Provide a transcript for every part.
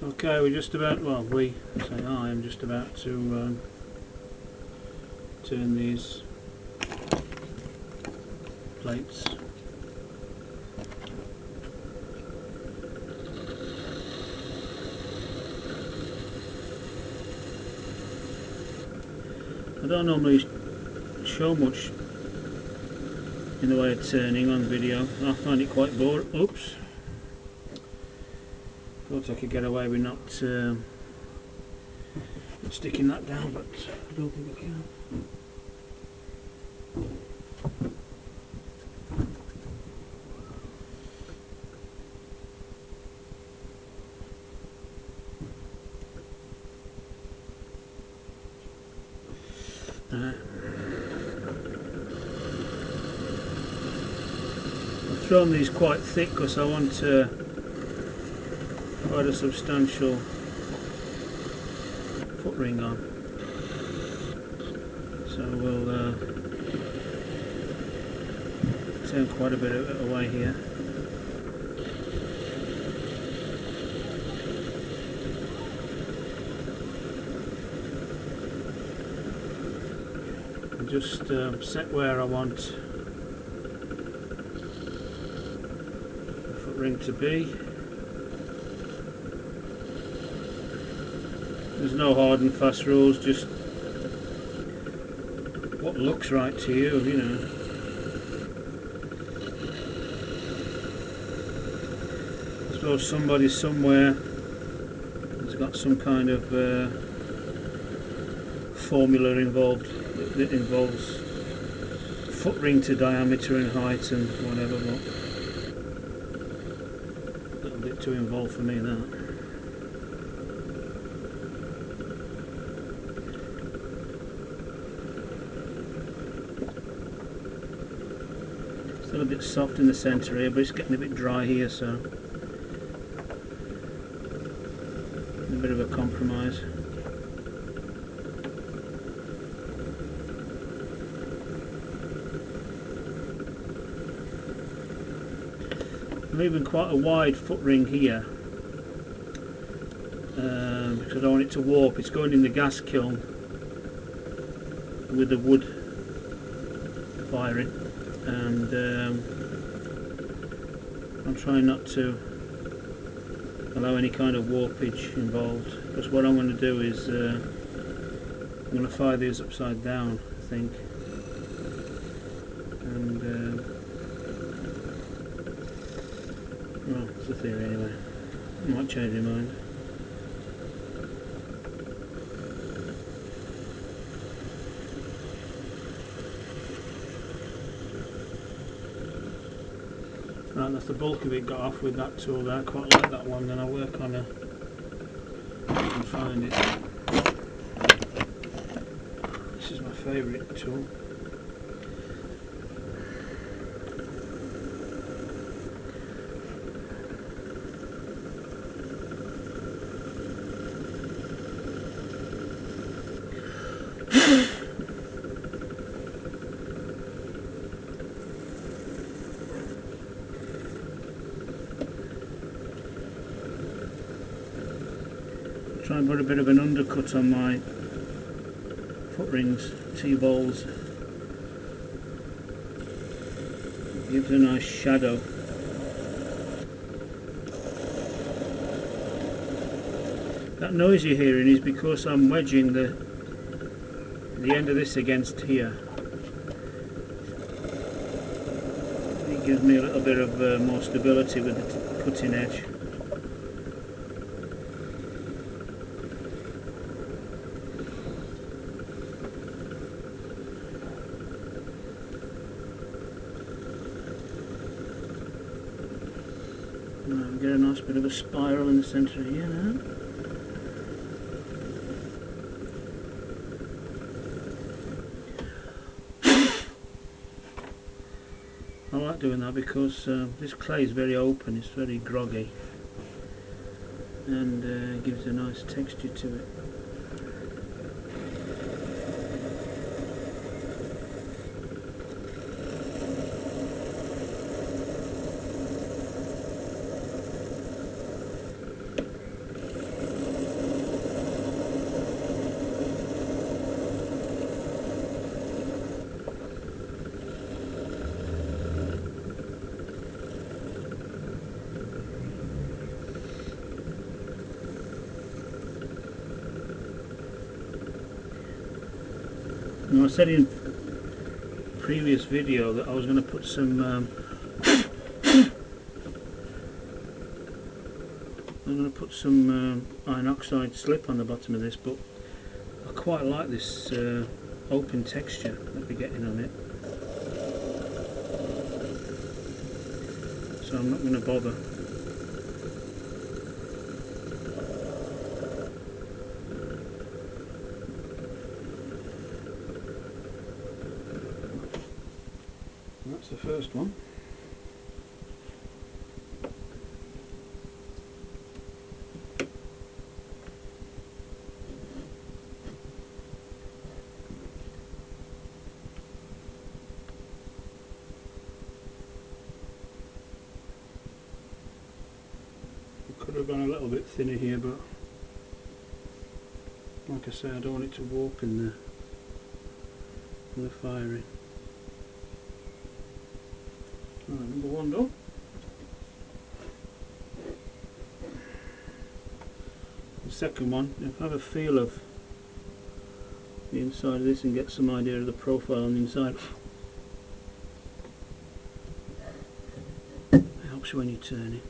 Okay, we're just about, well, I am just about to turn these plates. I don't normally show much in the way of turning on video. I find it quite boring. Oops. Thought I could get away with not sticking that down, but I don't think I can. I've thrown these quite thick because I want quite a substantial foot ring on. So we'll turn quite a bit of it away here. And just set where I want the foot ring to be. There's no hard and fast rules, just what looks right to you, you know. I suppose somebody somewhere has got some kind of formula involved that involves foot ring to diameter and height and whatever, but a little bit too involved for me, that. Still a bit soft in the centre here, but it's getting a bit dry here, so a bit of a compromise. I'm leaving quite a wide foot ring here because I don't want it to warp. It's going in the gas kiln with the wood firing, and I'm trying not to allow any kind of warpage involved, because what I'm going to do is I'm going to fire these upside down, I think, and well, that's the theory anyway. I might change my mind. Right, that's the bulk of it got off with that tool there. I quite like that one. Then I'll work on a, if I can find it. This is my favourite tool. Try and put a bit of an undercut on my foot rings, T-balls. Gives a nice shadow. That noise you're hearing is because I'm wedging the end of this against here. It gives me a little bit of more stability with the cutting edge. Get a nice bit of a spiral in the centre here now. I like doing that because this clay is very open, it's very groggy, and gives a nice texture to it. Now, I said in previous video that I was going to put some iron oxide slip on the bottom of this, but I quite like this open texture that we're getting on it, so I'm not going to bother. And that's the first one. Could have gone a little bit thinner here, but like I say, I don't want it to warp in the firing. Right, number one done. The second one, have a feel of the inside of this and get some idea of the profile on the inside. It helps you when you turn it.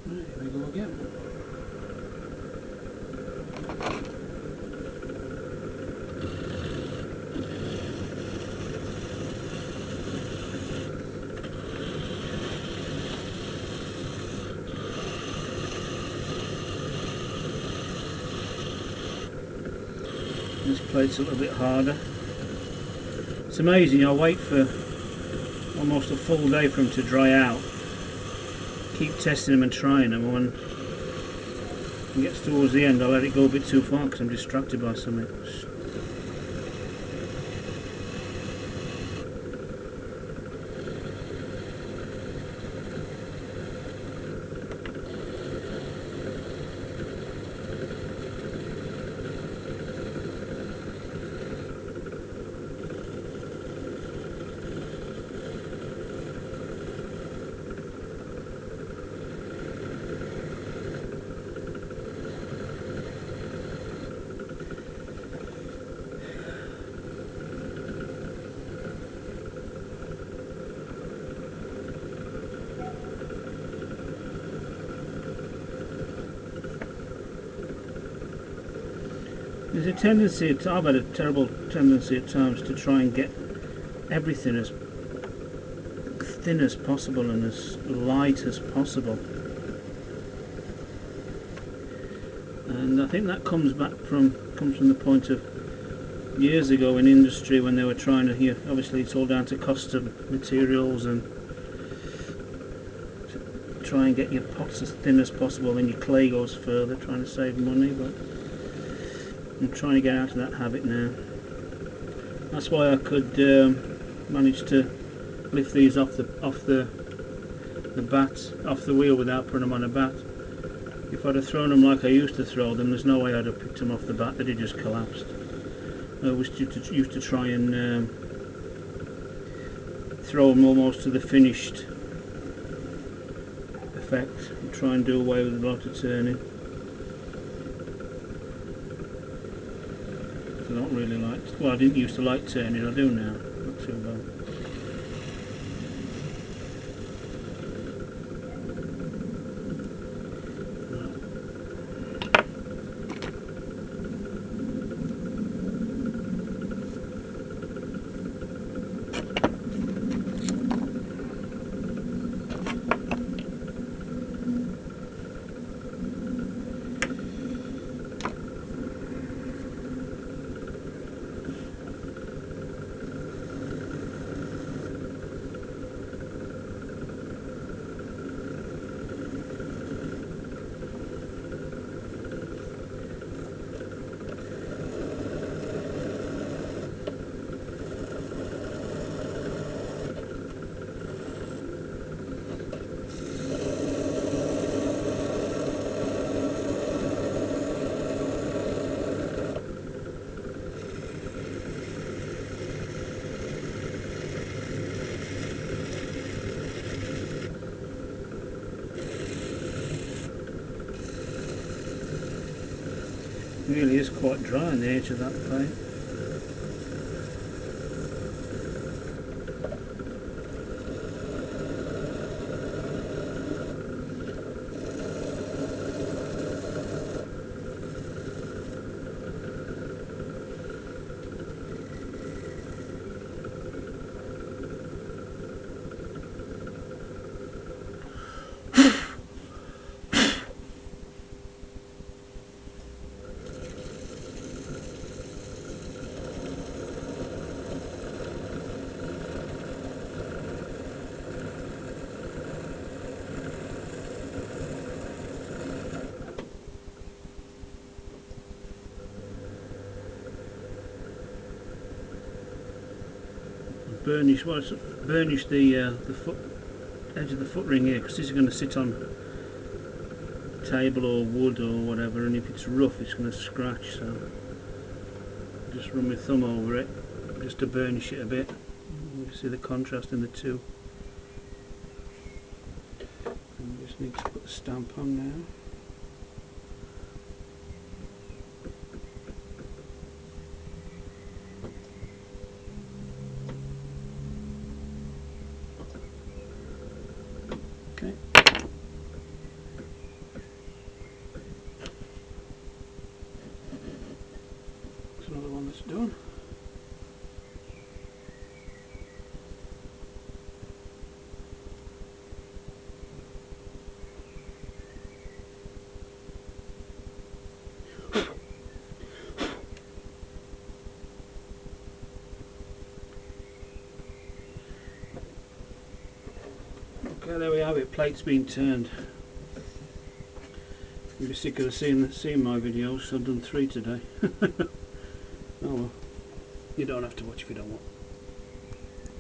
Right, here we go again. This plate's a little bit harder. It's amazing, I wait for almost a full day for them to dry out. Keep testing them and trying them, and when it gets towards the end I let it go a bit too far because I'm distracted by something. There's a tendency, I've had a terrible tendency at times to try and get everything as thin as possible and as light as possible. And I think that comes from the point of years ago in industry when they were trying to, obviously it's all down to cost of materials and try and get your pots as thin as possible, then your clay goes further, trying to save money, but I'm trying to get out of that habit now. That's why I could manage to lift these off the wheel without putting them on a bat. If I'd have thrown them like I used to throw them, there's no way I'd have picked them off the bat. They'd have just collapsed. I always used to try and throw them almost to the finished effect and try and do away with a lot of turning. I don't really like, well, I didn't used to like turning, I do now, not too bad. really is quite dry on the edge of that plate. Burnish the foot edge of the foot ring here, because this is going to sit on table or wood or whatever, and if it's rough it's going to scratch, so just run my thumb over it just to burnish it a bit. You see the contrast in the two. And just need to put the stamp on now. Okay. There's another one that's done. Okay, there we have it, plate's been turned. You'll be sick of seeing my videos, so I've done 3 today. Oh well, you don't have to watch if you don't want.